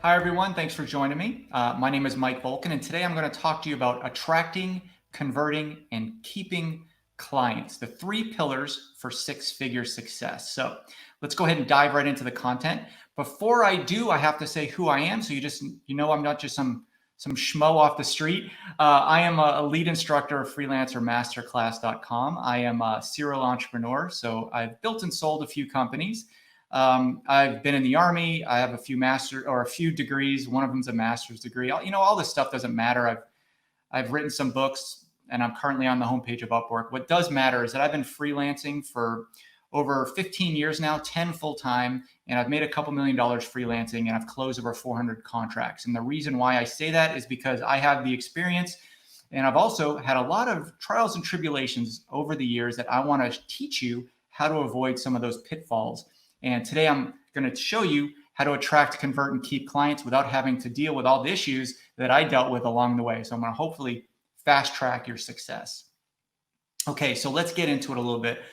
Hi, everyone. Thanks for joining me. My name is Mike Volkin, and today I'm going to talk to you about attracting, converting, and keeping clients, the three pillars for six-figure success. So let's go ahead and dive right into the content. Before I do, I have to say who I am. So I'm not just some schmo off the street. I am a lead instructor of freelancermasterclass.com. I am a serial entrepreneur. So I've built and sold a few companies. I've been in the Army. I have a few degrees. One of them's a master's degree. All this stuff doesn't matter. I've written some books, and I'm currently on the homepage of Upwork. What does matter is that I've been freelancing for over 15 years now, 10 full time, and I've made a couple $1 million freelancing, and I've closed over 400 contracts. And the reason why I say that is because I have the experience, and I've also had a lot of trials and tribulations over the years that I want to teach you how to avoid some of those pitfalls. And today I'm going to show you how to attract, convert, and keep clients without having to deal with all the issues that I dealt with along the way. So I'm going to hopefully fast track your success. Okay, so let's get into it a little bit. I'm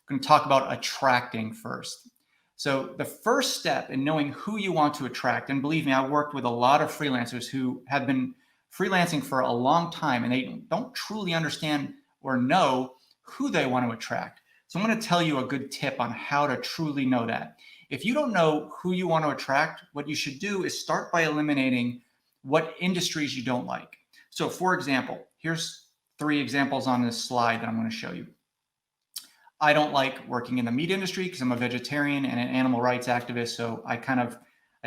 going to talk about attracting first. So the first step in knowing who you want to attract, and believe me, I've worked with a lot of freelancers who have been freelancing for a long time and they don't truly understand or know who they want to attract. So I'm going to tell you a good tip on how to truly know that. If you don't know who you want to attract, what you should do is start by eliminating what industries you don't like. So for example, here's 3 examples on this slide that I'm going to show you. I don't like working in the meat industry because I'm a vegetarian and an animal rights activist. So I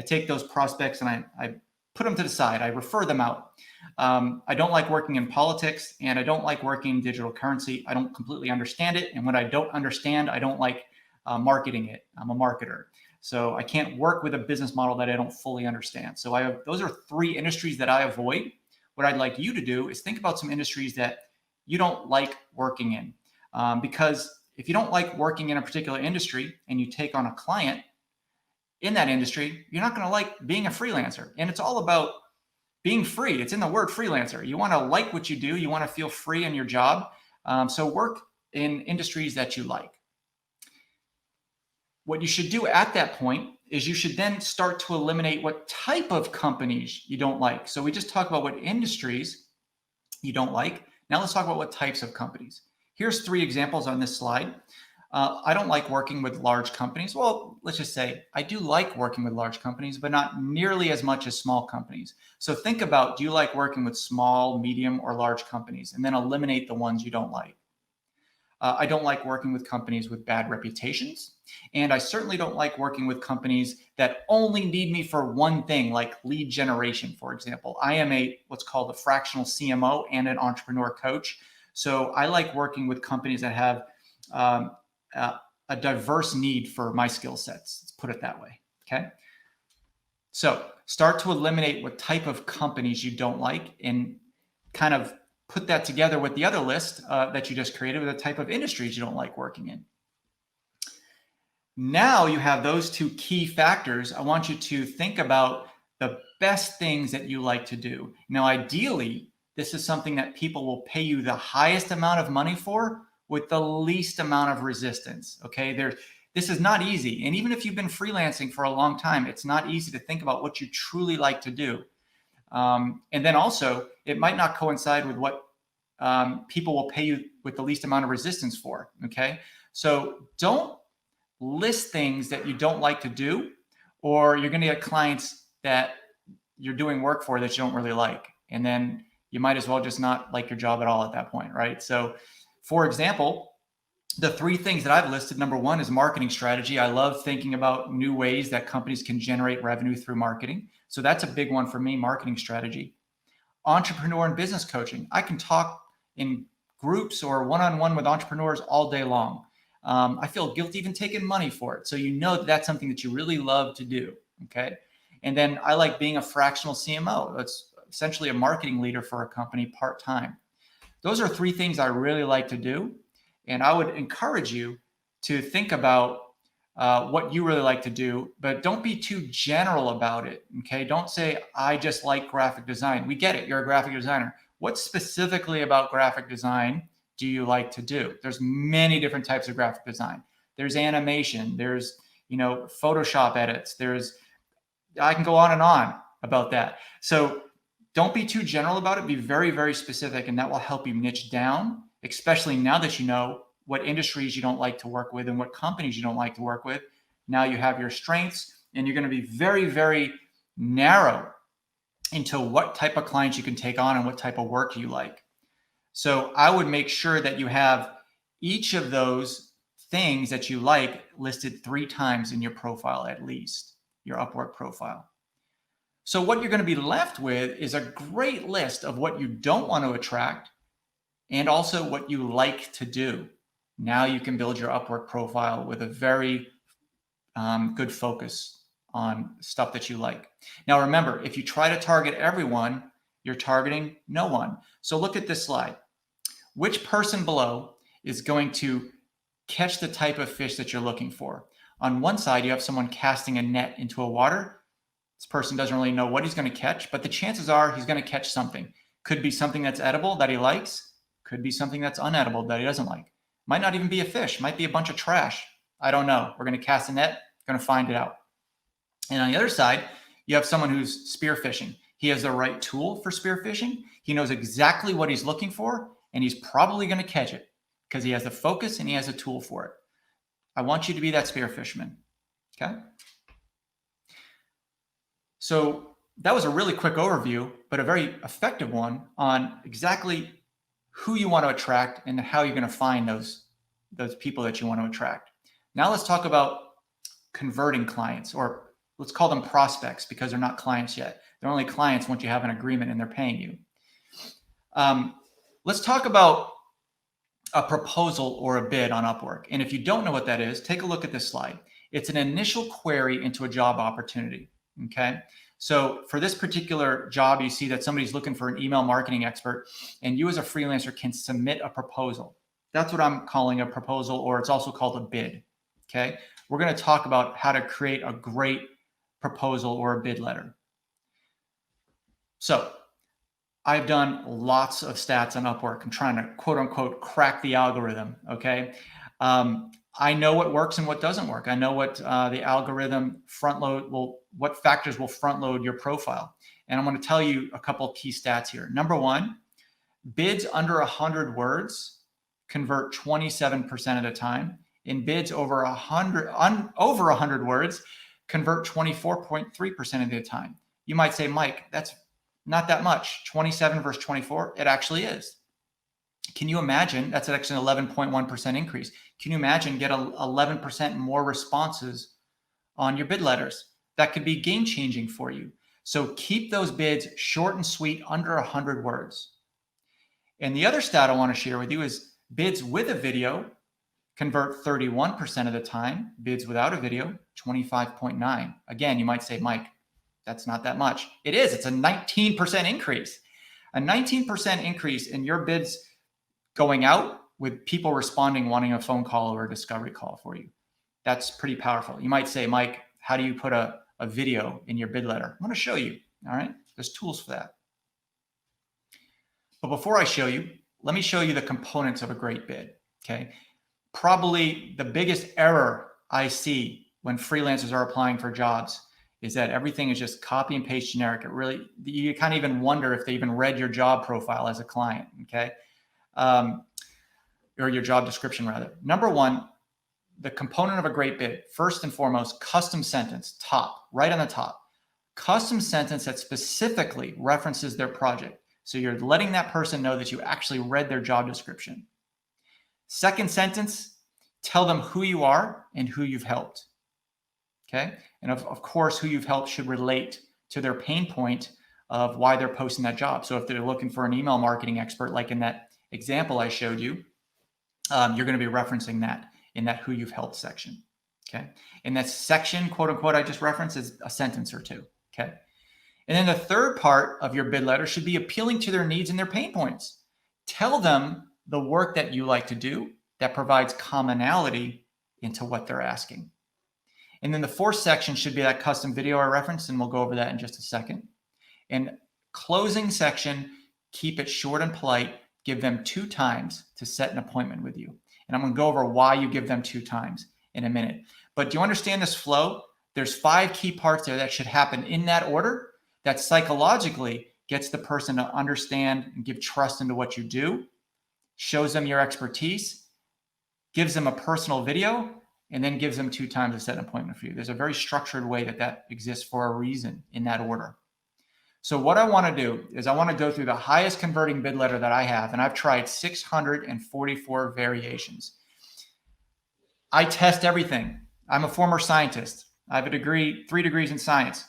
take those prospects and I put them to the side. I refer them out. I don't like working in politics, and I don't like working in digital currency. I don't completely understand it. And when I don't understand, I don't like marketing it. I'm a marketer. So I can't work with a business model that I don't fully understand. So those are 3 industries that I avoid. What I'd like you to do is think about some industries that you don't like working in. Because if you don't like working in a particular industry and you take on a client in that industry, you're not going to like being a freelancer. And it's all about being free. It's in the word freelancer. You want to like what you do. You want to feel free in your job. So work in industries that you like. What you should do at that point is you should then start to eliminate what type of companies you don't like. So we just talked about what industries you don't like. Now let's talk about what types of companies. Here's 3 examples on this slide. I don't like working with large companies. Well, let's just say I do like working with large companies, but not nearly as much as small companies. So think about, do you like working with small, medium, or large companies? And then eliminate the ones you don't like. I don't like working with companies with bad reputations. And I certainly don't like working with companies that only need me for one thing, like lead generation, for example. I am what's called a fractional CMO and an entrepreneur coach. So I like working with companies that have a diverse need for my skill sets. Let's put it that way. Okay. So start to eliminate what type of companies you don't like and kind of put that together with the other list that you just created with the type of industries you don't like working in. Now you have those 2 key factors. I want you to think about the best things that you like to do. Now, ideally, this is something that people will pay you the highest amount of money for with the least amount of resistance. Okay. This is not easy. And even if you've been freelancing for a long time, it's not easy to think about what you truly like to do. And then also, it might not coincide with what people will pay you with the least amount of resistance for. Okay. So don't list things that you don't like to do, or you're going to get clients that you're doing work for that you don't really like. And then you might as well just not like your job at all at that point. Right. So for example, the 3 things that I've listed, number 1 is marketing strategy. I love thinking about new ways that companies can generate revenue through marketing. So that's a big one for me, marketing strategy. Entrepreneur and business coaching. I can talk in groups or one-on-one with entrepreneurs all day long. I feel guilty even taking money for it. So you know that that's something that you really love to do. Okay. And then I like being a fractional CMO. That's essentially a marketing leader for a company part-time. Those are 3 things I really like to do. And I would encourage you to think about what you really like to do, but don't be too general about it. Okay. Don't say, I just like graphic design. We get it. You're a graphic designer. What specifically about graphic design do you like to do? There's many different types of graphic design. There's animation. There's, Photoshop edits. I can go on and on. about that. So don't be too general about it. Be very, very specific, and that will help you niche down, especially now that you know what industries you don't like to work with and what companies you don't like to work with. Now you have your strengths, and you're going to be very, very narrow into what type of clients you can take on and what type of work you like. So I would make sure that you have each of those things that you like listed 3 times in your profile, at least your Upwork profile. So what you're going to be left with is a great list of what you don't want to attract and also what you like to do. Now you can build your Upwork profile with a very good focus on stuff that you like. Now, remember, if you try to target everyone, you're targeting no one. So look at this slide. Which person below is going to catch the type of fish that you're looking for? On one side, you have someone casting a net into a water. This person doesn't really know what he's going to catch, but the chances are he's going to catch something. Could be something that's edible that he likes. Could be something that's unedible that he doesn't like. Might not even be a fish. Might be a bunch of trash. I don't know. We're going to cast a net. Going to find it out. And on the other side, you have someone who's spearfishing. He has the right tool for spearfishing. He knows exactly what he's looking for, and he's probably going to catch it because he has the focus and he has a tool for it. I want you to be that spear fisherman. Okay. So that was a really quick overview, but a very effective one on exactly who you want to attract and how you're going to find those people that you want to attract. Now let's talk about converting clients, or let's call them prospects because they're not clients yet. They're only clients once you have an agreement and they're paying you. Let's talk about a proposal or a bid on Upwork. And if you don't know what that is, take a look at this slide. It's an initial query into a job opportunity. Okay. So for this particular job, you see that somebody's looking for an email marketing expert, and you as a freelancer can submit a proposal. That's what I'm calling a proposal, or it's also called a bid. Okay. We're going to talk about how to create a great proposal or a bid letter. So I've done lots of stats on Upwork. I'm trying to quote unquote crack the algorithm. Okay. I know what works and what doesn't work. I know what the algorithm what factors will front load your profile. And I'm going to tell you a couple of key stats here. Number one, bids under 100 words convert 27% of the time. And bids over 100 words convert 24.3% of the time. You might say, Mike, that's not that much. 27 versus 24, it actually is. Can you imagine? That's actually an 11.1% increase. Can you imagine get 11% more responses on your bid letters? That could be game changing for you. So keep those bids short and sweet, under 100 words. And the other stat I want to share with you is bids with a video convert 31% of the time. Bids without a video, 25.9. Again, you might say, Mike, that's not that much. It is. It's a 19% increase. A 19% increase in your bids going out with people responding, wanting a phone call or a discovery call for you. That's pretty powerful. You might say, Mike, how do you put a video in your bid letter? I'm going to show you. All right. There's tools for that. But before I show you, let me show you the components of a great bid. Okay. Probably the biggest error I see when freelancers are applying for jobs is that everything is just copy and paste generic. You can't even wonder if they even read your job profile as a client. Okay. Or your job description rather. Number one, the component of a great bid, first and foremost, custom sentence, top, right on the top. Custom sentence that specifically references their project. So you're letting that person know that you actually read their job description. Second sentence, tell them who you are and who you've helped. Okay. And of course, who you've helped should relate to their pain point of why they're posting that job. So if they're looking for an email marketing expert, like in that example I showed you, you're going to be referencing that in that who you've helped section. Okay. And that section, quote unquote, I just referenced is a sentence or two. Okay. And then the third part of your bid letter should be appealing to their needs and their pain points. Tell them the work that you like to do that provides commonality into what they're asking. And then the fourth section should be that custom video I referenced, and we'll go over that in just a second. And closing section, keep it short and polite. Give them 2 times to set an appointment with you. And I'm going to go over why you give them 2 times in a minute. But do you understand this flow? There's 5 key parts there that should happen in that order. that psychologically gets the person to understand and give trust into what you do, shows them your expertise, gives them a personal video, and then gives them 2 times to set an appointment for you. There's a very structured way that exists for a reason in that order. So what I want to do is I want to go through the highest converting bid letter that I have, and I've tried 644 variations. I test everything. I'm a former scientist. I have a degree, 3 degrees in science.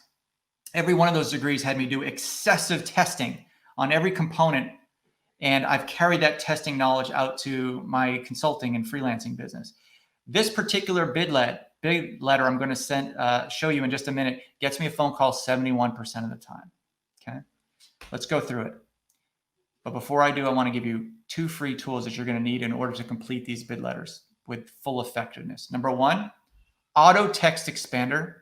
Every one of those degrees had me do excessive testing on every component, and I've carried that testing knowledge out to my consulting and freelancing business. This particular bid letter I'm going to show you in just a minute gets me a phone call 71% of the time. Okay, let's go through it. But before I do, I want to give you 2 free tools that you're going to need in order to complete these bid letters with full effectiveness. Number 1, Auto Text Expander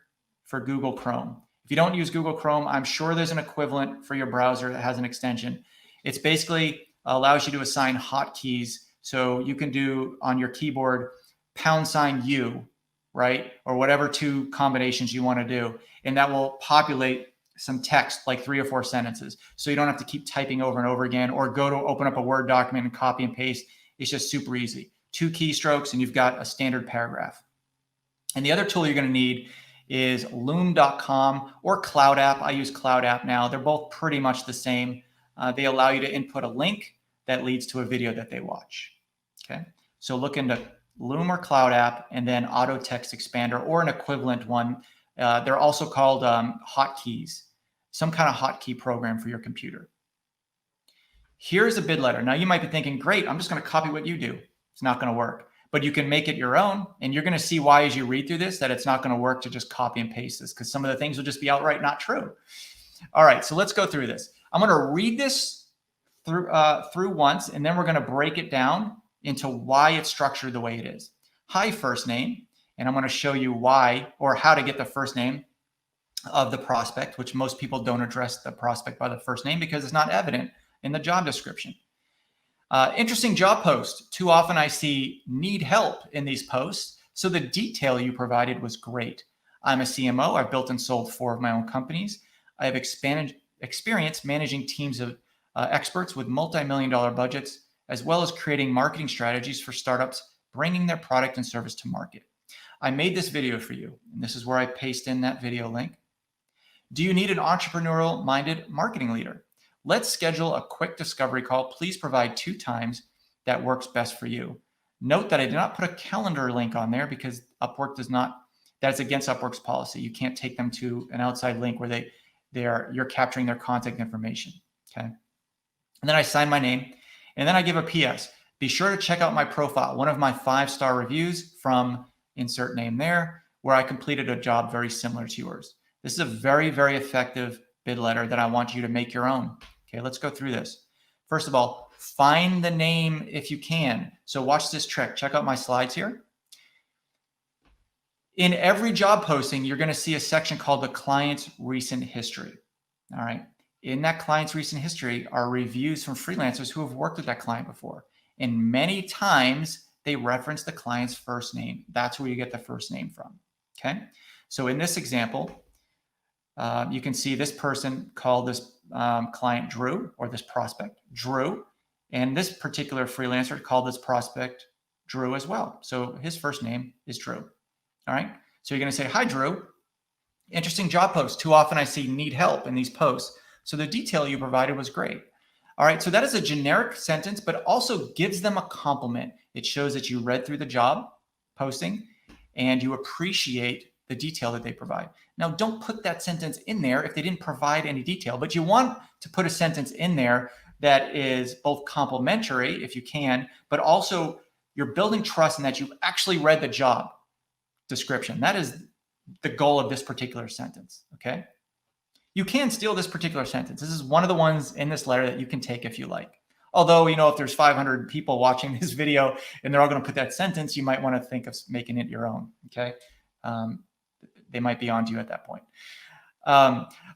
for Google Chrome. If you don't use Google Chrome, I'm sure there's an equivalent for your browser that has an extension. It's basically allows you to assign hotkeys. So you can do on your keyboard #U, right? Or whatever 2 combinations you want to do. And that will populate some text, like 3 or 4 sentences. So you don't have to keep typing over and over again or go to open up a Word document and copy and paste. It's just super easy. 2 keystrokes and you've got a standard paragraph. And the other tool you're going to need is loom.com or Cloud App. I use Cloud App now. They're both pretty much the same. They allow you to input a link that leads to a video that they watch. Okay, so look into Loom or Cloud App and then Auto Text Expander or an equivalent one. They're also called hotkeys, some kind of hotkey program for your computer. Here's a bid letter. Now you might be thinking, great, I'm just going to copy what you do. It's not going to work. But you can make it your own, and you're going to see why as you read through this that it's not going to work to just copy and paste this, because some of the things will just be outright not true. All right, so let's go through this. I'm going to read this through once, and then we're going to break it down into why it's structured the way it is. Hi, first name, and I'm going to show you why or how to get the first name of the prospect, which most people don't address the prospect by the first name because it's not evident in the job description. Interesting job post. Too often I see need help in these posts. So the detail you provided was great. I'm a CMO. I've built and sold 4 of my own companies. I have experience managing teams of experts with multi-million-dollar budgets, as well as creating marketing strategies for startups, bringing their product and service to market. I made this video for you, and this is where I paste in that video link. Do you need an entrepreneurial-minded marketing leader? Let's schedule a quick discovery call. Please provide 2 times that works best for you. Note that I did not put a calendar link on there because Upwork does not, that's against Upwork's policy. You can't take them to an outside link where you're capturing their contact information, okay? And then I sign my name, and then I give a PS. Be sure to check out my profile, one of my 5-star reviews from insert name there, where I completed a job very similar to yours. This is a very, very effective bid letter that I want you to make your own. Okay, let's go through this. First of all, find the name if you can. So watch this trick. Check out my slides here. In every job posting, you're going to see a section called the client's recent history. All right. In that client's recent history are reviews from freelancers who have worked with that client before. And many times they reference the client's first name. That's where you get the first name from. Okay. So in this example, you can see this person called this client Drew, or this prospect Drew, and this particular freelancer called this prospect Drew as well. So his first name is Drew. All right. So you're going to say, hi, Drew. Interesting job post. Too often I see need help in these posts. So the detail you provided was great. All right. So that is a generic sentence, but also gives them a compliment. It shows that you read through the job posting and you appreciate the detail that they provide. Now, don't put that sentence in there if they didn't provide any detail, but you want to put a sentence in there that is both complimentary, if you can, but also you're building trust in that you've actually read the job description. That is the goal of this particular sentence, okay? You can steal this particular sentence. This is one of the ones in this letter that you can take if you like. Although, you know, if there's 500 people watching this video and they're all going to put that sentence, you might want to think of making it your own, okay? They might be on to you at that point.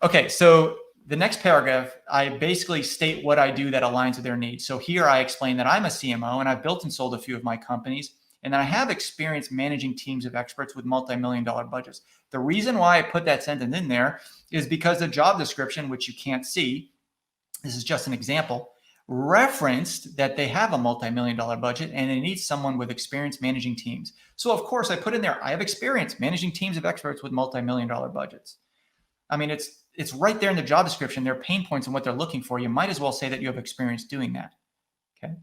Okay, so the next paragraph, I basically state what I do that aligns with their needs. So here I explain that I'm a CMO and I've built and sold a few of my companies, And then I have experience managing teams of experts with multi-million-dollar budgets. The reason why I put that sentence in there is because the job description, which you can't see, this is just an example, referenced that they have a multi-million-dollar budget and they need someone with experience managing teams. So of course I put in there, I have experience managing teams of experts with multi-million-dollar budgets. I mean, it's right there in the job description, their pain points and what they're looking for. You might as well say that you have experience doing that. Okay.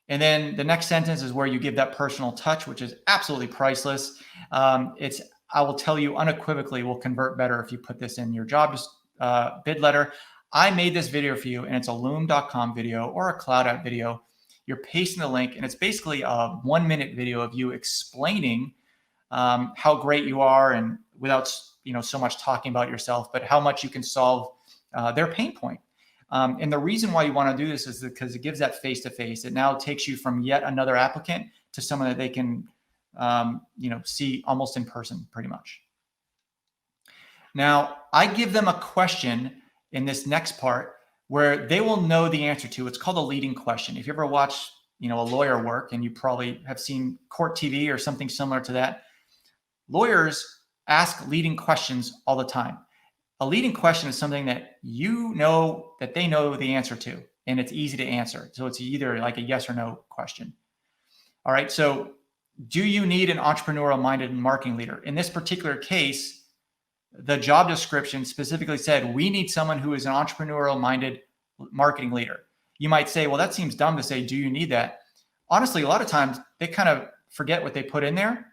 And then the next sentence is where you give that personal touch, which is absolutely priceless. I will tell you unequivocally will convert better if you put this in your job bid letter. I made this video for you, and it's a loom.com video or a Cloud App video. You're pasting the link, and it's basically a 1-minute video of you explaining how great you are, and without so much talking about yourself, but how much you can solve their pain point. And the reason why you want to do this is because it gives that face-to-face. It now takes you from yet another applicant to someone that they can see almost in person, pretty much. Now, I give them a question in this next part where they will know the answer to. It's called a leading question. If you ever watch, a lawyer work, and you probably have seen Court TV or something similar to that, lawyers ask leading questions all the time. A leading question is something that that they know the answer to, and it's easy to answer. So it's either like a yes or no question. All right. So do you need an entrepreneurial-minded marketing leader? In this particular case, the job description specifically said, we need someone who is an entrepreneurial-minded marketing leader. You might say, well, that seems dumb to say, do you need that? Honestly, a lot of times they kind of forget what they put in there,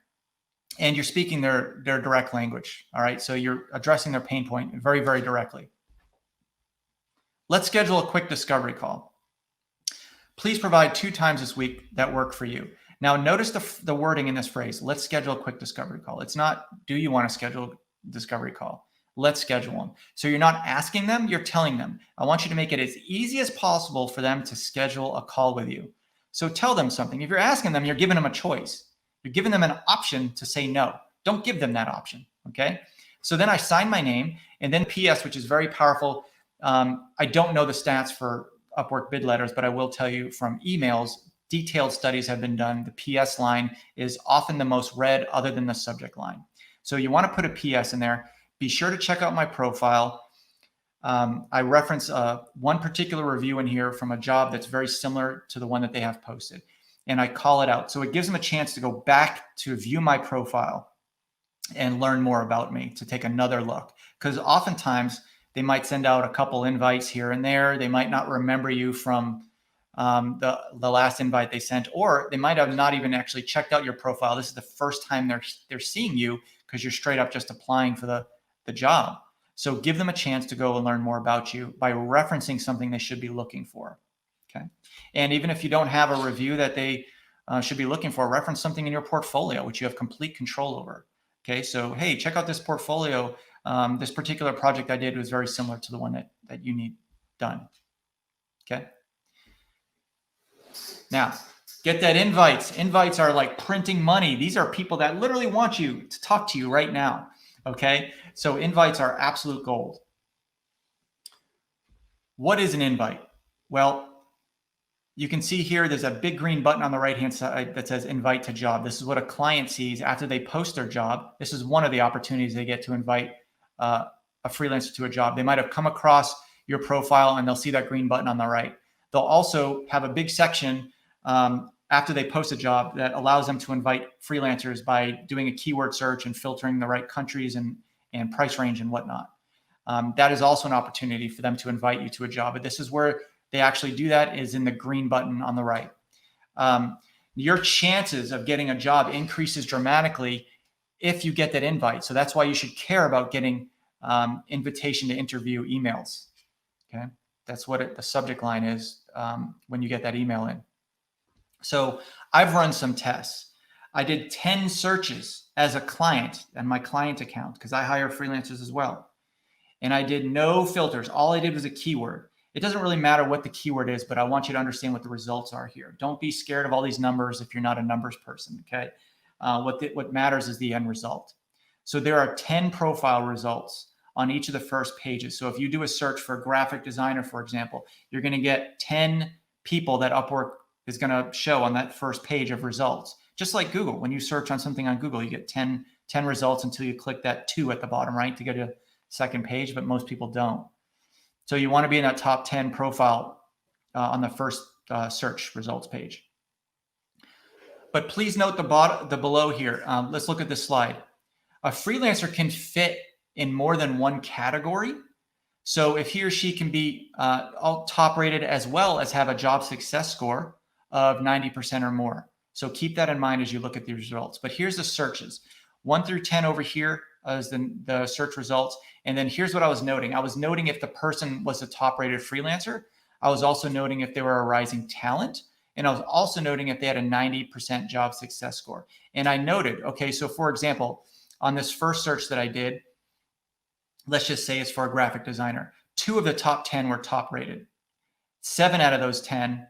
and you're speaking their direct language. All right. So you're addressing their pain point very, very directly. Let's schedule a quick discovery call. Please provide 2 times this week that work for you. Now, notice the wording in this phrase. Let's schedule a quick discovery call. It's not, do you want to schedule a discovery call? Let's schedule one. So you're not asking them, you're telling them. I want you to make it as easy as possible for them to schedule a call with you. So tell them something. If you're asking them, you're giving them a choice. You're giving them an option to say no. Don't give them that option. Okay. So then I sign my name, and then PS, which is very powerful. I don't know the stats for Upwork bid letters, but I will tell you from emails, detailed studies have been done. The PS line is often the most read other than the subject line. So you want to put a PS in there. Be sure to check out my profile. I reference one particular review in here from a job that's very similar to the one that they have posted, and I call it out. So it gives them a chance to go back to view my profile and learn more about me, to take another look. Because oftentimes they might send out a couple invites here and there. They might not remember you from the last invite they sent, or they might have not even actually checked out your profile. This is the first time they're seeing you because you're straight up just applying for the job. So give them a chance to go and learn more about you by referencing something they should be looking for. Okay. And even if you don't have a review that they should be looking for, reference something in your portfolio, which you have complete control over. Okay. So, hey, check out this portfolio. This particular project I did was very similar to the one that you need done. Okay. Now, get that invites. Invites are like printing money. These are people that literally want you to talk to you right now. Okay. So invites are absolute gold. What is an invite? Well, you can see here, there's a big green button on the right-hand side that says invite to job. This is what a client sees after they post their job. This is one of the opportunities they get to invite a freelancer to a job. They might have come across your profile and they'll see that green button on the right. They'll also have a big section after they post a job that allows them to invite freelancers by doing a keyword search and filtering the right countries and price range and whatnot. That is also an opportunity for them to invite you to a job. But this is where they actually do that, is in the green button on the right. Your chances of getting a job increases dramatically if you get that invite. So that's why you should care about getting invitation to interview emails. Okay, that's what the subject line is when you get that email in. So I've run some tests. I did 10 searches as a client and my client account, because I hire freelancers as well. And I did no filters. All I did was a keyword. It doesn't really matter what the keyword is, but I want you to understand what the results are here. Don't be scared of all these numbers if you're not a numbers person, okay? What matters is the end result. So there are 10 profile results on each of the first pages. So if you do a search for a graphic designer, for example, you're going to get 10 people that Upwork is going to show on that first page of results. Just like Google, when you search on something on Google, you get 10 results until you click that 2 at the bottom right to get a second page, but most people don't. So you want to be in that top 10 profile on the first search results page. But please note the below here. Let's look at this slide. A freelancer can fit in more than one category. So if he or she can be all top rated as well as have a job success score of 90% or more. So keep that in mind as you look at these results. But here's the searches. 1 through 10 over here is the search results. And then here's what I was noting. I was noting if the person was a top rated freelancer. I was also noting if they were a rising talent. And I was also noting if they had a 90% job success score. And I noted, okay, so for example, on this first search that I did, let's just say it's for a graphic designer. 2 of the top 10 were top rated. 7 out of those 10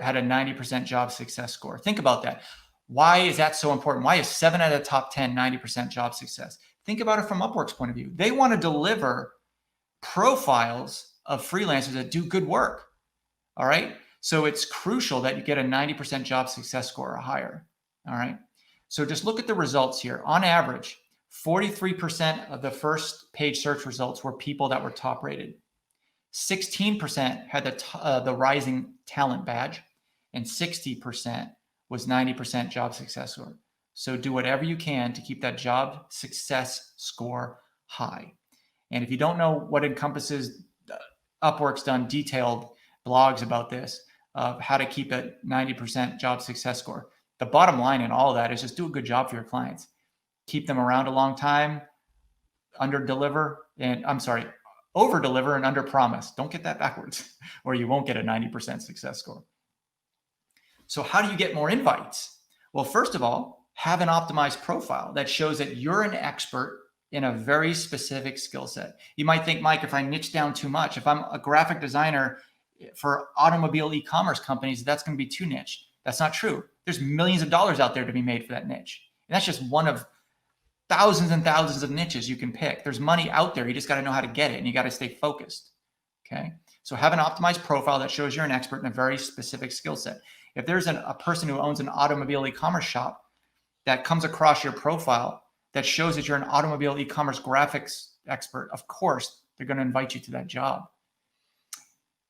had a 90% job success score. Think about that. Why is that so important? Why is 7 out of the top 10 90% job success? Think about it from Upwork's point of view. They want to deliver profiles of freelancers that do good work. All right. So it's crucial that you get a 90% job success score or higher. All right. So just look at the results here. On average, 43% of the first page search results were people that were top rated. 16% had the rising talent badge, and 60% was 90% job success score. So do whatever you can to keep that job success score high. And if you don't know what encompasses, Upwork's done detailed blogs about this, of how to keep a 90% job success score. The bottom line in all of that is just do a good job for your clients. Keep them around a long time, over deliver and under promise. Don't get that backwards or you won't get a 90% success score. So how do you get more invites? Well, first of all, have an optimized profile that shows that you're an expert in a very specific skill set. You might think, Mike, if I niche down too much, if I'm a graphic designer for automobile e-commerce companies, that's going to be too niche. That's not true. There's millions of dollars out there to be made for that niche. And that's just one of thousands and thousands of niches you can pick. There's money out there. You just got to know how to get it and you got to stay focused. Okay. So have an optimized profile that shows you're an expert in a very specific skill set. If there's a person who owns an automobile e-commerce shop that comes across your profile that shows that you're an automobile e-commerce graphics expert, of course, they're going to invite you to that job.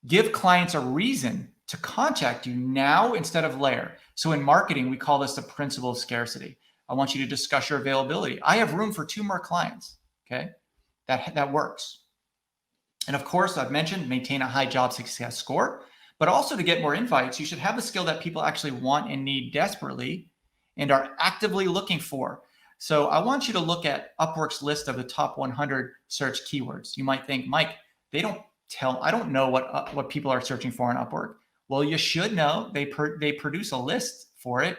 Give clients a reason to contact you now instead of later. So in marketing, we call this the principle of scarcity. I want you to discuss your availability. I have room for 2 more clients. Okay. That works. And of course, I've mentioned maintain a high job success score, but also to get more invites, you should have a skill that people actually want and need desperately and are actively looking for. So I want you to look at Upwork's list of the top 100 search keywords. You might think, Mike, I don't know what people are searching for on Upwork. Well, you should know. They produce a list for it.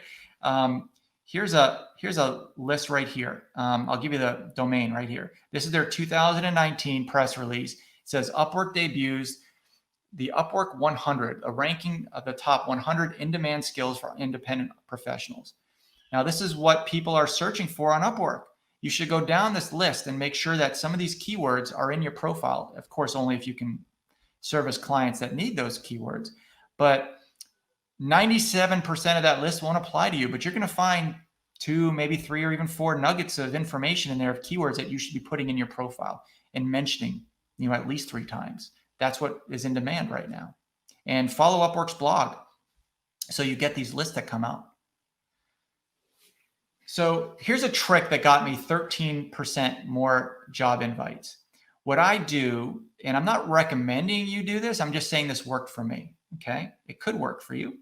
Here's a list right here. I'll give you the domain right here. This is their 2019 press release. It says Upwork debuts the Upwork 100, a ranking of the top 100 in-demand skills for independent professionals. Now, this is what people are searching for on Upwork. You should go down this list and make sure that some of these keywords are in your profile. Of course, only if you can service clients that need those keywords. But 97% of that list won't apply to you, but you're going to find 2, maybe 3, or even 4 nuggets of information in there of keywords that you should be putting in your profile and mentioning, at least 3 times. That's what is in demand right now. And follow Upwork's blog so you get these lists that come out. So here's a trick that got me 13% more job invites. What I do, and I'm not recommending you do this, I'm just saying this worked for me. Okay. It could work for you.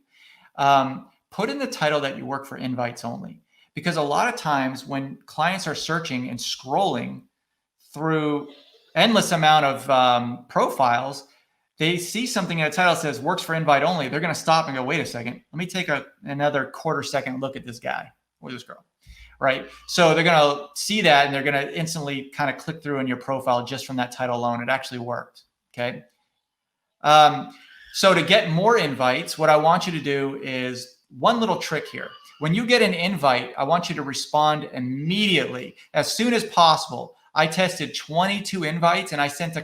Put in the title that you work for invites only, because a lot of times when clients are searching and scrolling through endless amount of profiles, they see something in a title that says works for invite only. They're going to stop and go, wait a second, let me take another quarter-second look at this guy or this girl, right? So they're going to see that and they're going to instantly kind of click through in your profile just from that title alone. It actually worked. Okay. So to get more invites, what I want you to do is one little trick here. When you get an invite, I want you to respond immediately, as soon as possible. I tested 22 invites and I sent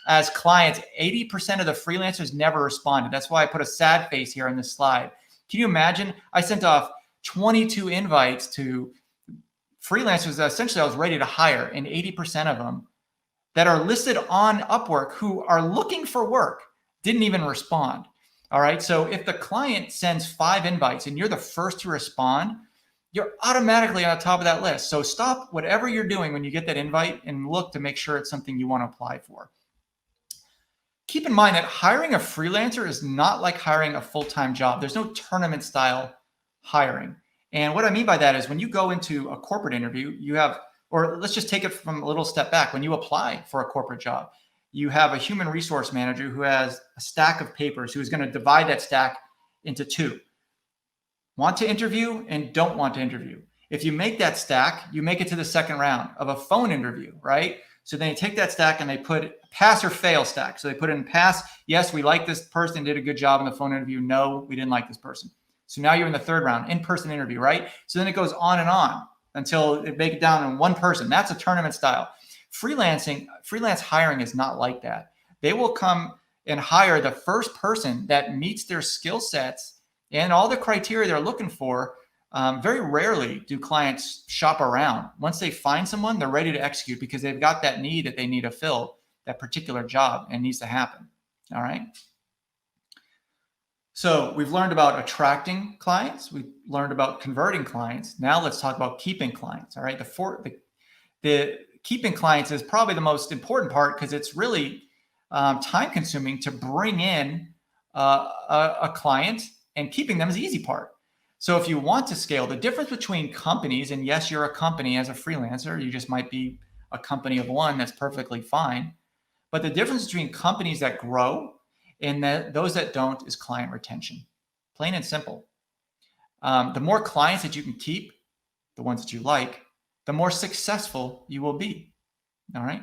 as clients, 80% of the freelancers never responded. That's why I put a sad face here on this slide. Can you imagine? I sent off 22 invites to freelancers that essentially I was ready to hire, and 80% of them that are listed on Upwork who are looking for work didn't even respond. All right. So if the client sends 5 invites and you're the first to respond, you're automatically on the top of that list. So stop whatever you're doing when you get that invite and look to make sure it's something you want to apply for. Keep in mind that hiring a freelancer is not like hiring a full-time job. There's no tournament style hiring. And what I mean by that is when you go into a corporate interview, you have, or let's just take it from a little step back. When you apply for a corporate job, you have a human resource manager who has a stack of papers who's going to divide that stack into 2. Want to interview and don't want to interview. If you make that stack, you make it to the second round of a phone interview, right? So then you take that stack and they put pass or fail stack. So they put in pass, yes, we like this person, did a good job in the phone interview. No, we didn't like this person. So now you're in the third round, in-person interview, right? So then it goes on and on until it make it down in one person. That's a tournament style. Freelance hiring is not like that. They will come and hire the first person that meets their skill sets and all the criteria they're looking for. Very rarely do clients shop around. Once they find someone, they're ready to execute because they've got that need that they need to fill that particular job and needs to happen. All right. So we've learned about attracting clients. We've learned about converting clients. Now let's talk about keeping clients. All right. The keeping clients is probably the most important part because it's really time consuming to bring in a client, and keeping them is the easy part. So if you want to scale, the difference between companies, and yes, you're a company as a freelancer, you just might be a company of one, that's perfectly fine. But the difference between companies that grow and those that don't is client retention, plain and simple. The more clients that you can keep, the ones that you like, the more successful you will be. All right.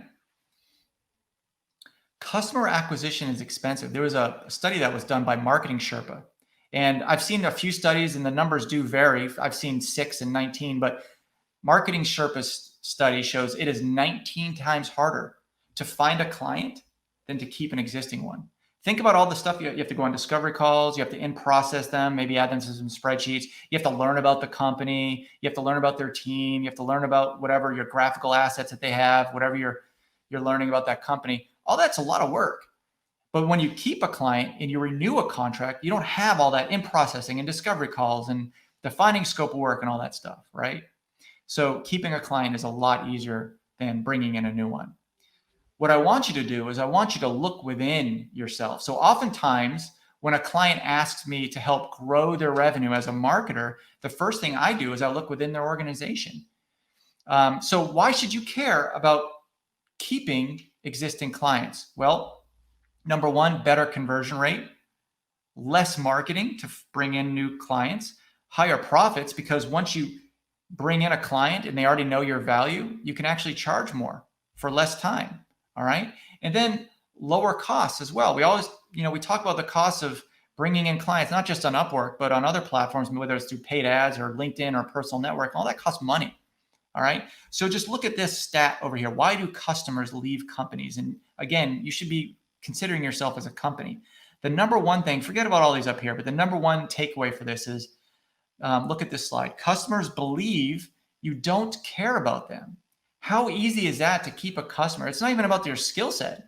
Customer acquisition is expensive. There was a study that was done by Marketing Sherpa. And I've seen a few studies and the numbers do vary. I've seen 6 and 19, but Marketing Sherpa's study shows it is 19 times harder to find a client than to keep an existing one. Think about all the stuff you have to go on discovery calls. You have to in-process them, maybe add them to some spreadsheets. You have to learn about the company. You have to learn about their team. You have to learn about whatever your graphical assets that they have, whatever you're learning about that company. All that's a lot of work. But when you keep a client and you renew a contract, you don't have all that in processing and discovery calls and defining scope of work and all that stuff, right? So keeping a client is a lot easier than bringing in a new one. What I want you to do is I want you to look within yourself. So oftentimes when a client asks me to help grow their revenue as a marketer, the first thing I do is I look within their organization. So why should you care about keeping existing clients? Well, number one, better conversion rate, less marketing to bring in new clients, higher profits, because once you bring in a client and they already know your value, you can actually charge more for less time. All right. And then lower costs as well. We always, we talk about the costs of bringing in clients, not just on Upwork, but on other platforms, whether it's through paid ads or LinkedIn or personal network, all that costs money. All right. So just look at this stat over here. Why do customers leave companies? And again, you should be considering yourself as a company. The number one thing, forget about all these up here, but the number one takeaway for this is look at this slide. Customers believe you don't care about them. How easy is that to keep a customer? It's not even about their skill set.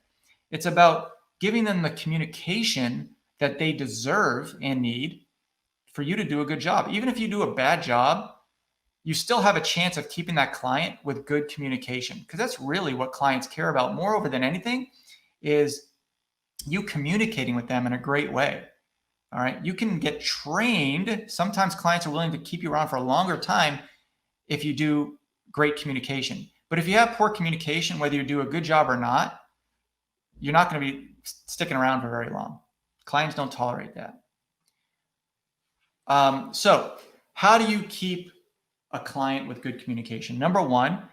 It's about giving them the communication that they deserve and need for you to do a good job. Even if you do a bad job, you still have a chance of keeping that client with good communication, because that's really what clients care about. Moreover than anything is you communicating with them in a great way. All right. You can get trained. Sometimes clients are willing to keep you around for a longer time if you do great communication. But if you have poor communication, whether you do a good job or not, you're not going to be sticking around for very long. Clients don't tolerate that. So how do you keep a client with good communication? Number one,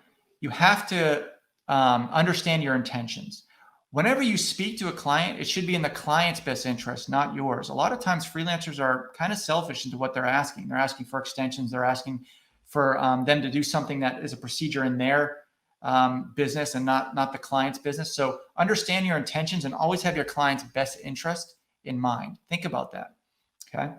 you have to understand your intentions. Whenever you speak to a client, it should be in the client's best interest, not yours. A lot of times freelancers are kind of selfish into what they're asking. They're asking for extensions. They're asking for them to do something that is a procedure in their business and not the client's business. So understand your intentions and always have your client's best interest in mind. Think about that. Okay.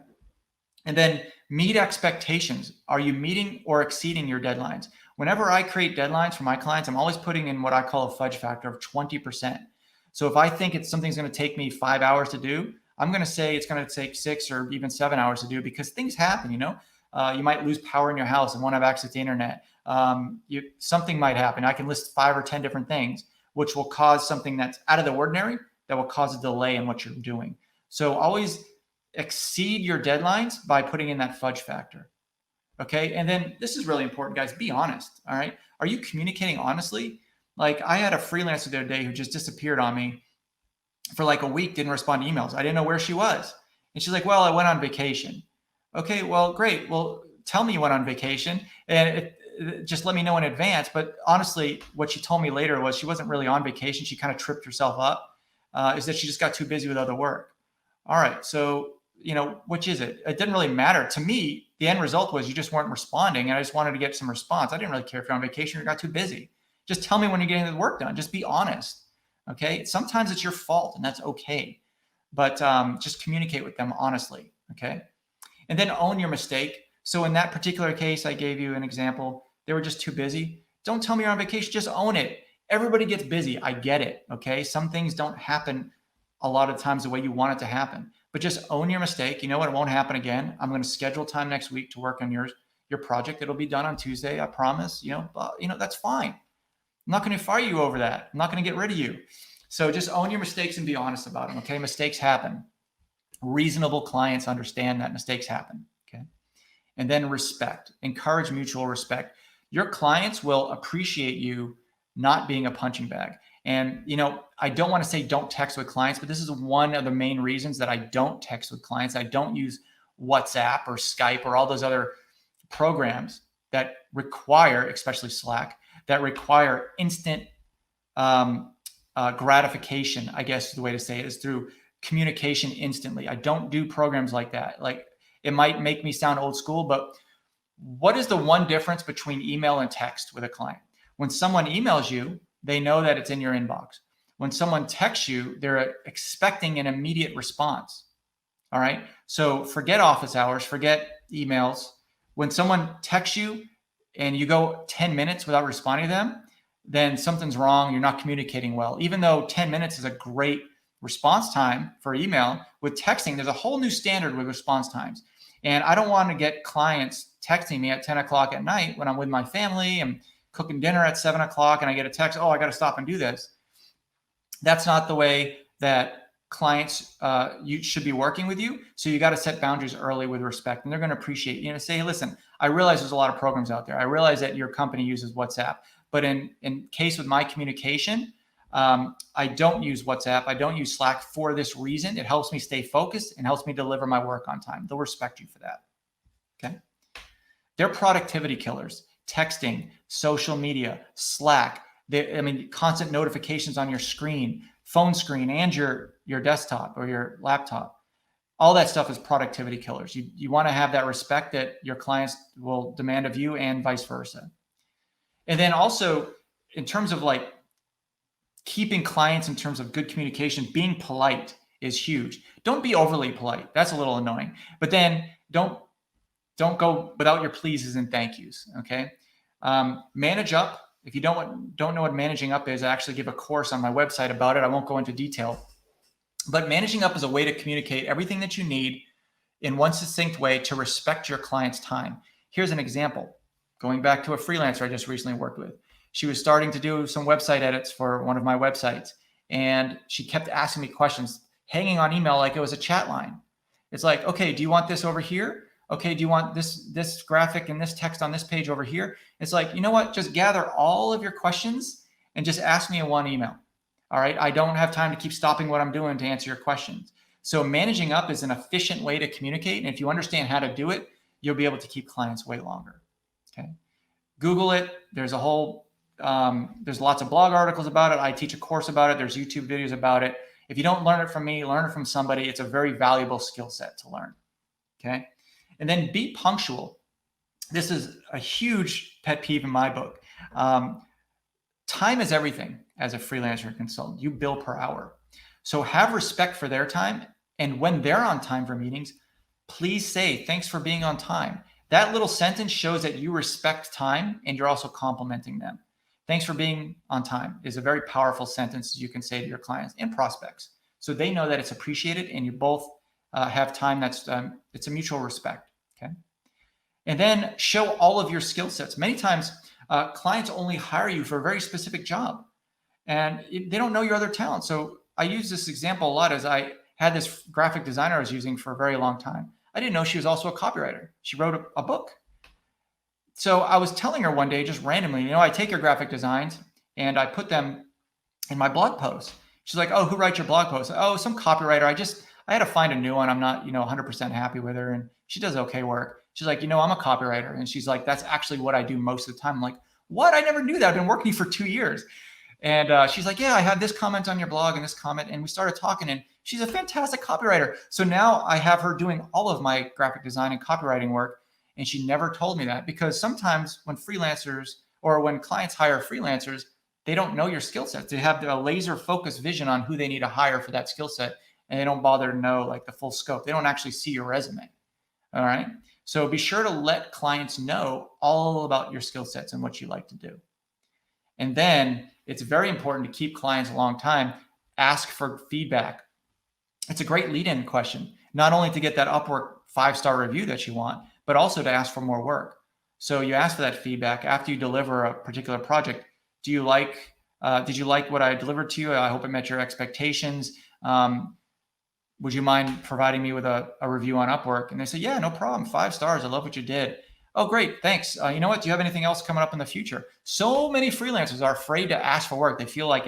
And then meet expectations. Are you meeting or exceeding your deadlines? Whenever I create deadlines for my clients, I'm always putting in what I call a fudge factor of 20%. So if I think something's going to take me 5 hours to do, I'm going to say it's going to take 6 or even 7 hours to do, because things happen, you might lose power in your house and won't have access to the internet. Something might happen. I can list 5 or 10 different things, which will cause something that's out of the ordinary, that will cause a delay in what you're doing. So always exceed your deadlines by putting in that fudge factor. Okay. And then this is really important, guys. Be honest. All right. Are you communicating honestly? Like, I had a freelancer the other day who just disappeared on me for like a week, didn't respond to emails. I didn't know where she was. And she's like, well, I went on vacation. Okay, well, great. Well, tell me you went on vacation and just let me know in advance. But honestly, what she told me later was she wasn't really on vacation. She kind of tripped herself up, is that she just got too busy with other work. All right. So, which is it? It didn't really matter. To me, the end result was you just weren't responding. And I just wanted to get some response. I didn't really care if you're on vacation or you got too busy. Just tell me when you're getting the work done. Just be honest. Okay. Sometimes it's your fault and that's okay. But just communicate with them honestly. Okay. And then own your mistake. So in that particular case, I gave you an example. They were just too busy. Don't tell me you're on vacation. Just own it. Everybody gets busy. I get it. Okay. Some things don't happen a lot of times the way you want it to happen, but just own your mistake. You know what? It won't happen again. I'm going to schedule time next week to work on your project. It'll be done on Tuesday. I promise. That's fine. I'm not going to fire you over that. I'm not going to get rid of you. So just own your mistakes and be honest about them. Okay. Mistakes happen. Reasonable clients understand that mistakes happen. Okay. And then respect, encourage mutual respect. Your clients will appreciate you not being a punching bag. And, I don't want to say don't text with clients, but this is one of the main reasons that I don't text with clients. I don't use WhatsApp or Skype or all those other programs that require, especially Slack, that require instant gratification, I guess the way to say it is through communication instantly. I don't do programs like that. Like, it might make me sound old school, but what is the one difference between email and text with a client? When someone emails you, they know that it's in your inbox. When someone texts you, they're expecting an immediate response. All right. So forget office hours, forget emails. When someone texts you and you go 10 minutes without responding to them, then something's wrong. You're not communicating well. Even though 10 minutes is a great response time for email, with texting, there's a whole new standard with response times. And I don't want to get clients texting me at 10 o'clock at night when I'm with my family and cooking dinner at 7 o'clock and I get a text, oh, I got to stop and do this. That's not the way that clients you should be working with you. So you got to set boundaries early with respect, and they're going to appreciate, say, hey, listen, I realize there's a lot of programs out there. I realize that your company uses WhatsApp, but in case with my communication, I don't use WhatsApp. I don't use Slack for this reason. It helps me stay focused and helps me deliver my work on time. They'll respect you for that. Okay. They're productivity killers. Texting, social media, Slack, constant notifications on your screen, phone screen, and your desktop or your laptop. All that stuff is productivity killers. You want to have that respect that your clients will demand of you, and vice versa. And then also, in terms of like keeping clients in terms of good communication, being polite is huge. Don't be overly polite. That's a little annoying. But then don't go without your pleases and thank yous. Okay. Manage up. If you don't know what managing up is, I actually give a course on my website about it. I won't go into detail, but managing up is a way to communicate everything that you need in one succinct way to respect your client's time. Here's an example. Going back to a freelancer I just recently worked with. She was starting to do some website edits for one of my websites, and she kept asking me questions, hanging on email like it was a chat line. It's like, okay, do you want this over here? Okay, do you want this graphic and this text on this page over here? It's like, you know what? Just gather all of your questions and just ask me in one email. All right. I don't have time to keep stopping what I'm doing to answer your questions. So managing up is an efficient way to communicate. And if you understand how to do it, you'll be able to keep clients way longer. Okay. Google it. There's a whole, there's lots of blog articles about it. I teach a course about it. There's YouTube videos about it. If you don't learn it from me, learn it from somebody. It's a very valuable skill set to learn. Okay. And then be punctual. This is a huge pet peeve in my book. Time is everything as a freelancer and consultant. You bill per hour. So have respect for their time. And when they're on time for meetings, Please say, thanks for being on time. That little sentence shows that you respect time and you're also complimenting them. Thanks for being on time is a very powerful sentence you can say to your clients and prospects. So they know that it's appreciated and you both have time that's, it's a mutual respect. Okay. And then show all of your skill sets. Many times, clients only hire you for a very specific job and they don't know your other talents. So I use this example a lot as I had this graphic designer I was using for a very long time. I didn't know she was also a copywriter. She wrote a book. So I was telling her one day, just randomly, I take your graphic designs and I put them in my blog post. She's like, oh, who writes your blog post? Oh, some copywriter. I had to find a new one. I'm not, 100% happy with her. And she does okay work. She's like, I'm a copywriter. And she's like, that's actually what I do most of the time. I'm like, what? I never knew that. I've been working for 2 years. And she's like, yeah, I have this comment on your blog and this comment. And we started talking and she's a fantastic copywriter. So now I have her doing all of my graphic design and copywriting work. And she never told me that because sometimes when freelancers or when clients hire freelancers, they don't know your skill sets. They have a laser focused vision on who they need to hire for that skill set. And they don't bother to know like the full scope. They don't actually see your resume. All right. So be sure to let clients know all about your skill sets and what you like to do. And then it's very important to keep clients a long time. Ask for feedback. It's a great lead-in question, not only to get that Upwork 5-star review that you want, but also to ask for more work. So you ask for that feedback after you deliver a particular project. Did you like what I delivered to you? I hope it met your expectations. Would you mind providing me with a review on Upwork? And they say, yeah, no problem. 5 stars. I love what you did. Oh, great. Thanks. You know what? Do you have anything else coming up in the future? So many freelancers are afraid to ask for work. They feel like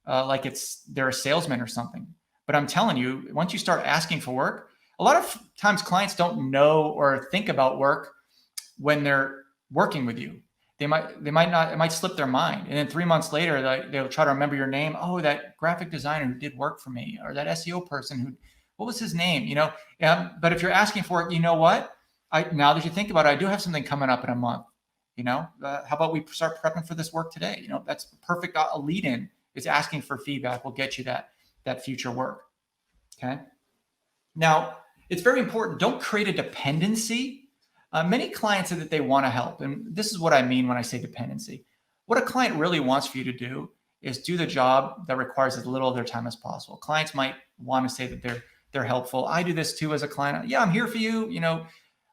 they're a salesman or something. But I'm telling you, once you start asking for work, a lot of times clients don't know or think about work when they're working with you. They might not, it might slip their mind. And then 3 months later, they'll try to remember your name. Oh, that graphic designer who did work for me, or that SEO person what was his name? But if you're asking for it, you know what? Now that you think about it, I do have something coming up in a month. How about we start prepping for this work today? That's perfect. A lead in is asking for feedback will get you that future work. Okay. Now it's very important. Don't create a dependency. Many clients say that they want to help. And this is what I mean when I say dependency. What a client really wants for you to do is do the job that requires as little of their time as possible. Clients might want to say that they're helpful. I do this too as a client. Yeah, I'm here for you.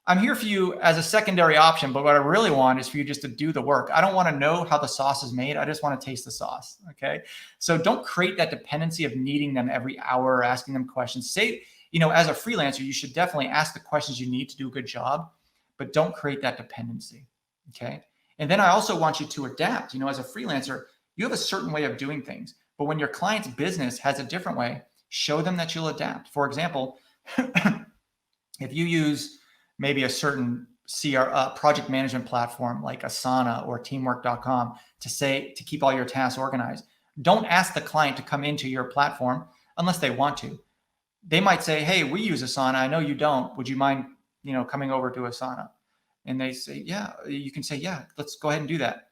I'm here for you as a secondary option, but what I really want is for you just to do the work. I don't want to know how the sauce is made. I just want to taste the sauce. Okay. So don't create that dependency of needing them every hour or asking them questions. Say, as a freelancer, you should definitely ask the questions you need to do a good job, but don't create that dependency. Okay. And then I also want you to adapt. As a freelancer, you have a certain way of doing things, but when your client's business has a different way, show them that you'll adapt. For example, if you use maybe a certain project management platform like Asana or teamwork.com to keep all your tasks organized, don't ask the client to come into your platform unless they want to. They might say, hey, we use Asana. I know you don't. Would you mind, coming over to Asana? And they say, yeah, you can say, yeah, let's go ahead and do that.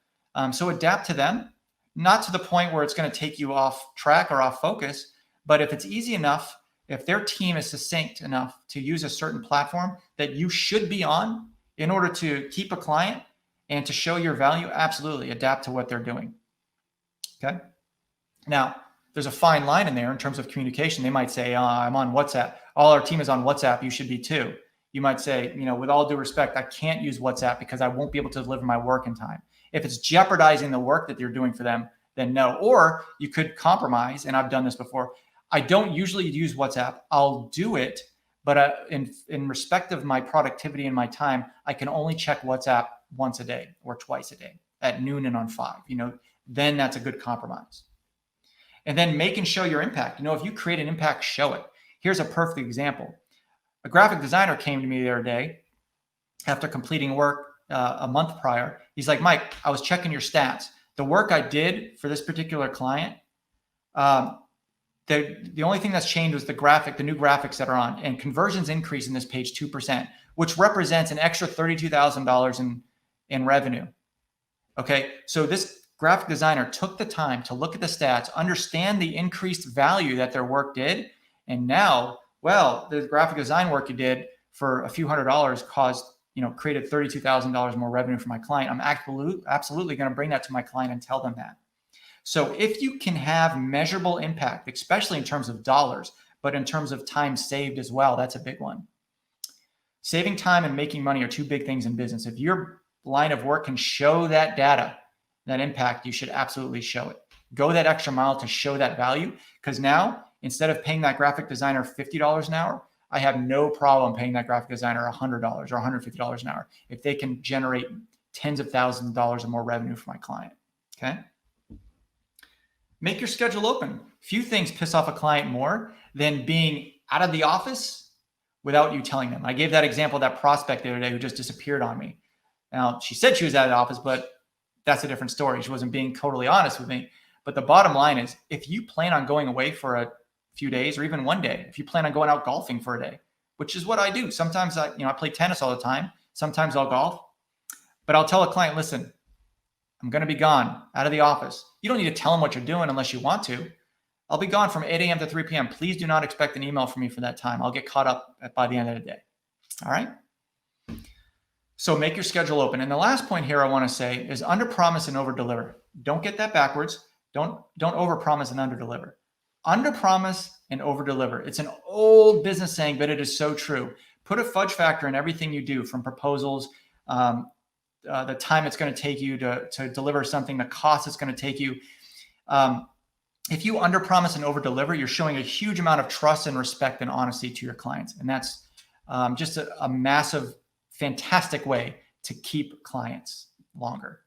So adapt to them, not to the point where it's going to take you off track or off focus, but if it's easy enough, if their team is succinct enough to use a certain platform that you should be on in order to keep a client and to show your value, absolutely adapt to what they're doing. Okay. Now, there's a fine line in there in terms of communication. They might say, I'm on WhatsApp. All our team is on WhatsApp. You should be too. You might say, with all due respect, I can't use WhatsApp because I won't be able to deliver my work in time. If it's jeopardizing the work that you're doing for them, then no. Or you could compromise, and I've done this before. I don't usually use WhatsApp. I'll do it, but in respect of my productivity and my time, I can only check WhatsApp once a day or twice a day at noon and on 5. Then that's a good compromise. And then make and show your impact. If you create an impact, show it. Here's a perfect example. A graphic designer came to me the other day after completing work a month prior. He's like, Mike, I was checking your stats. The work I did for this particular client, the only thing that's changed was the new graphics that are on, and conversions increased in this page 2%, which represents an extra $32,000 in revenue. Okay, so this graphic designer took the time to look at the stats, understand the increased value that their work did, and now Well, the graphic design work you did for a few $100s created $32,000 more revenue for my client. I'm absolutely going to bring that to my client and tell them that. So if you can have measurable impact, especially in terms of dollars, but in terms of time saved as well, that's a big one. Saving time and making money are two big things in business. If your line of work can show that data, that impact, you should absolutely show it. Go that extra mile to show that value, because now instead of paying that graphic designer $50 an hour, I have no problem paying that graphic designer $100 or $150 an hour if they can generate tens of thousands of dollars or more revenue for my client. Okay. Make your schedule open. Few things piss off a client more than being out of the office without you telling them. I gave that example of that prospect the other day who just disappeared on me. Now, she said she was out of the office, but that's a different story. She wasn't being totally honest with me. But the bottom line is, if you plan on going away for a few days or even one day, if you plan on going out golfing for a day, which is what I do. Sometimes I play tennis all the time. Sometimes I'll golf. But I'll tell a client, listen, I'm going to be gone out of the office. You don't need to tell them what you're doing unless you want to. I'll be gone from 8 a.m. to 3 p.m. Please do not expect an email from me for that time. I'll get caught up by the end of the day. All right? So make your schedule open. And the last point here I want to say is under promise and over deliver. Don't get that backwards. Don't over promise and under deliver. Under promise and over deliver. It's an old business saying, but it is so true. Put a fudge factor in everything you do, from proposals, the time it's going to take you to deliver something, the cost it's going to take you. If you under promise and over deliver, you're showing a huge amount of trust and respect and honesty to your clients. And that's just a massive, fantastic way to keep clients longer.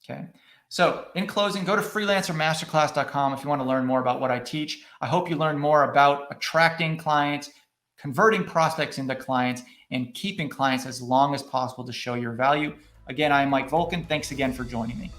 Okay. So in closing, go to freelancermasterclass.com if you want to learn more about what I teach. I hope you learn more about attracting clients, converting prospects into clients, and keeping clients as long as possible to show your value. Again, I'm Mike Volkan. Thanks again for joining me.